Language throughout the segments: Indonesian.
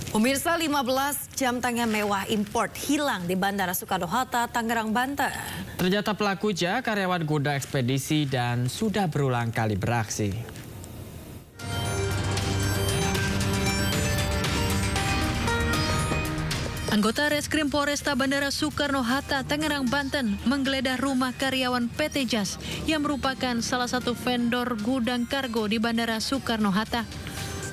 Pemirsa, 15 jam tangan mewah import hilang di Bandara Soekarno-Hatta, Tangerang, Banten. Ternyata pelaku karyawan gudang ekspedisi dan sudah berulang kali beraksi. Anggota Reskrim Polresta Bandara Soekarno-Hatta, Tangerang, Banten menggeledah rumah karyawan PT JAS yang merupakan salah satu vendor gudang kargo di Bandara Soekarno-Hatta.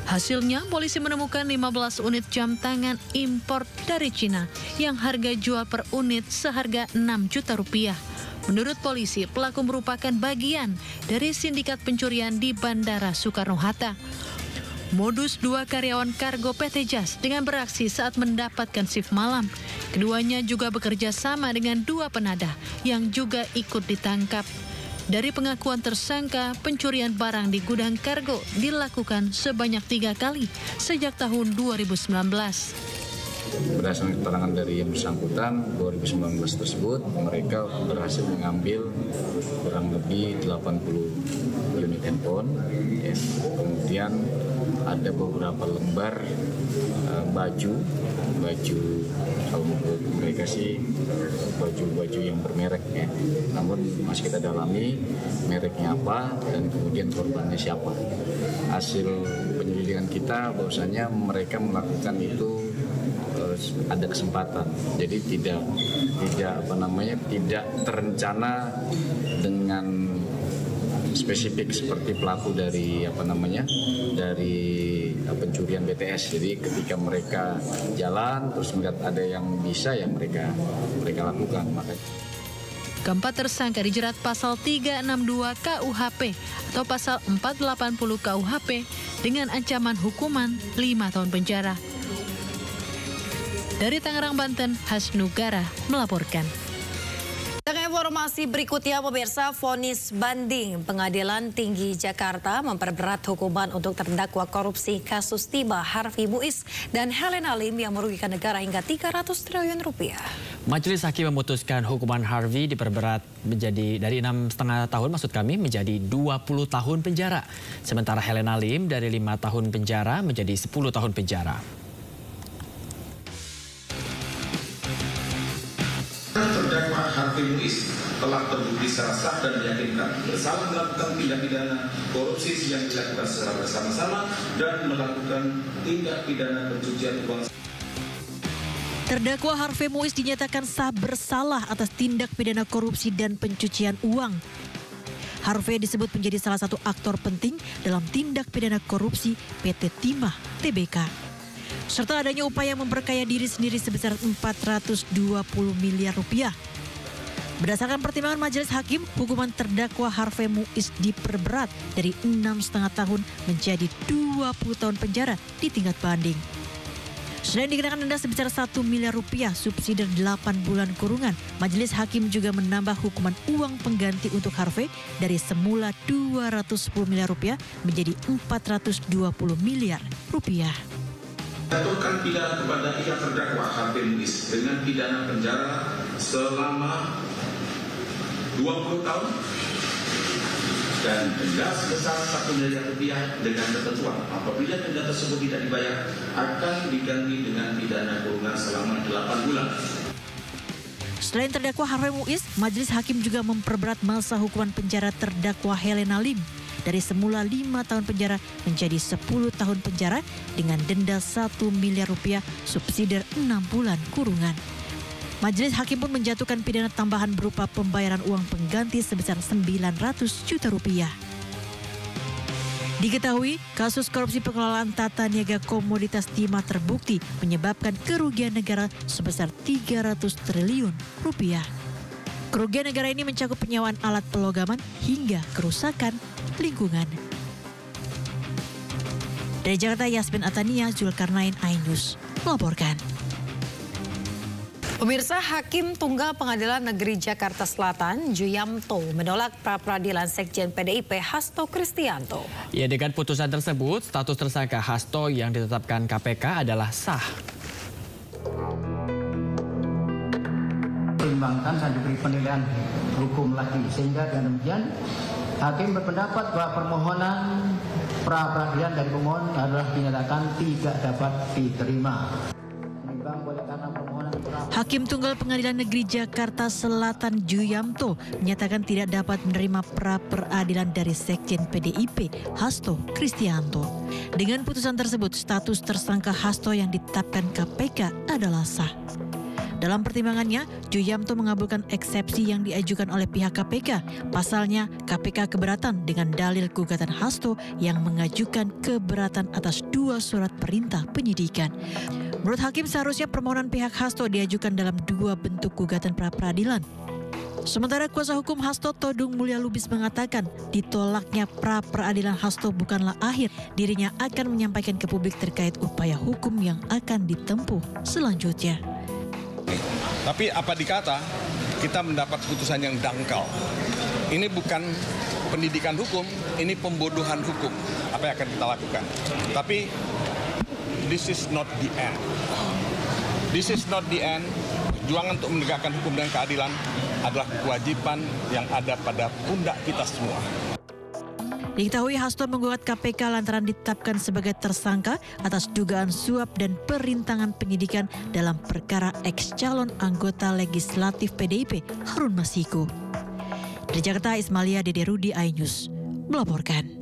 Hasilnya, polisi menemukan 15 unit jam tangan impor dari Cina yang harga jual per unit seharga 6 juta rupiah. Menurut polisi, pelaku merupakan bagian dari sindikat pencurian di Bandara Soekarno-Hatta. Modus dua karyawan kargo PT JAS dengan beraksi saat mendapatkan shift malam. Keduanya juga bekerja sama dengan dua penadah yang juga ikut ditangkap. Dari pengakuan tersangka, pencurian barang di gudang kargo dilakukan sebanyak 3 kali sejak tahun 2019. Berdasarkan keterangan dari yang bersangkutan, 2019 tersebut mereka berhasil mengambil kurang lebih 80 unit handphone. Kemudian ada beberapa lembar baju kalau menurut mereka sih baju yang bermerek ya. Namun masih kita dalami mereknya apa dan kemudian korbannya siapa. Hasil penyelidikan kita bahwasanya mereka melakukan itu ada kesempatan, jadi tidak terencana dengan spesifik seperti pelaku dari pencurian BTS. Jadi ketika mereka jalan terus melihat ada yang bisa ya mereka lakukan. Keempat tersangka dijerat pasal 362 KUHP atau pasal 480 KUHP dengan ancaman hukuman 5 tahun penjara. Dari Tangerang, Banten, Hasnugara melaporkan. Dengan informasi berikutnya, pemirsa, vonis banding Pengadilan Tinggi Jakarta memperberat hukuman untuk terdakwa korupsi kasus timah Harvey Muiz dan Helena Lim yang merugikan negara hingga 300 triliun rupiah. Majelis Hakim memutuskan hukuman Harvey diperberat menjadi dari 6,5 tahun menjadi 20 tahun penjara. Sementara Helena Lim dari 5 tahun penjara menjadi 10 tahun penjara. Terdakwa Harvey Muiz telah terbukti secara sah dan meyakinkan bersalah melakukan tindak pidana korupsi yang dilakukan secara bersama-sama dan melakukan tindak pidana pencucian uang. Terdakwa Harvey Muiz dinyatakan sah bersalah atas tindak pidana korupsi dan pencucian uang. Harvey disebut menjadi salah satu aktor penting dalam tindak pidana korupsi PT Timah Tbk. Serta adanya upaya memperkaya diri sendiri sebesar 420 miliar rupiah. Berdasarkan pertimbangan Majelis Hakim, hukuman terdakwa Harvey Muiz diperberat dari 6,5 tahun menjadi 20 tahun penjara di tingkat banding. Selain dikenakan denda sebesar 1 miliar rupiah, subsidi 8 bulan kurungan, Majelis Hakim juga menambah hukuman uang pengganti untuk Harvey dari semula 210 miliar rupiah menjadi 420 miliar rupiah. Jatuhkan pidana kepada yang terdakwa Harvey Muiz dengan pidana penjara selama 20 tahun dan denda sebesar 1 miliar rupiah dengan ketentuan apabila denda tersebut tidak dibayar akan diganti dengan pidana kurungan selama 8 bulan. Selain terdakwa Harvey Muiz, Majelis Hakim juga memperberat masa hukuman penjara terdakwa Helena Lim dari semula 5 tahun penjara menjadi 10 tahun penjara dengan denda 1 miliar rupiah subsidi 6 bulan kurungan. Majelis Hakim pun menjatuhkan pidana tambahan berupa pembayaran uang pengganti sebesar 900 juta rupiah. Diketahui, kasus korupsi pengelolaan tata niaga komoditas timah terbukti menyebabkan kerugian negara sebesar 300 triliun rupiah. Kerugian negara ini mencakup penyewaan alat pelogaman hingga kerusakan lingkungan. Dari Jakarta, Yasmin Atania, Zulkarnain, iNews melaporkan. Pemirsa, Hakim Tunggal Pengadilan Negeri Jakarta Selatan, Juyamto, menolak pra-peradilan Sekjen PDIP Hasto Kristianto. Ya, dengan putusan tersebut, status tersangka Hasto yang ditetapkan KPK adalah sah. Pertimbangkan saya diberi penilaian hukum lagi, sehingga dengan demikian Hakim berpendapat bahwa permohonan pra-peradilan dari pemohon adalah dinyatakan tidak dapat diterima. Hakim Tunggal Pengadilan Negeri Jakarta Selatan Juyamto menyatakan tidak dapat menerima pra-peradilan dari Sekjen PDIP Hasto Kristianto. Dengan putusan tersebut, status tersangka Hasto yang ditetapkan KPK adalah sah. Dalam pertimbangannya, Juyamto mengabulkan eksepsi yang diajukan oleh pihak KPK. Pasalnya, KPK keberatan dengan dalil gugatan Hasto yang mengajukan keberatan atas 2 surat perintah penyidikan. Menurut Hakim, seharusnya permohonan pihak Hasto diajukan dalam 2 bentuk gugatan pra-peradilan. Sementara kuasa hukum Hasto Todung Mulya Lubis mengatakan ditolaknya pra-peradilan Hasto bukanlah akhir. Dirinya akan menyampaikan ke publik terkait upaya hukum yang akan ditempuh selanjutnya. Tapi apa dikata, kita mendapat putusan yang dangkal. Ini bukan pendidikan hukum, ini pembodohan hukum. Apa yang akan kita lakukan? Tapi this is not the end. This is not the end. Perjuangan untuk menegakkan hukum dan keadilan adalah kewajiban yang ada pada pundak kita semua. Diketahui Hasto menggugat KPK lantaran ditetapkan sebagai tersangka atas dugaan suap dan perintangan penyidikan dalam perkara ex-calon anggota legislatif PDIP Harun Masiku. Dari Jakarta, Ismalia Dede Rudi, iNews melaporkan.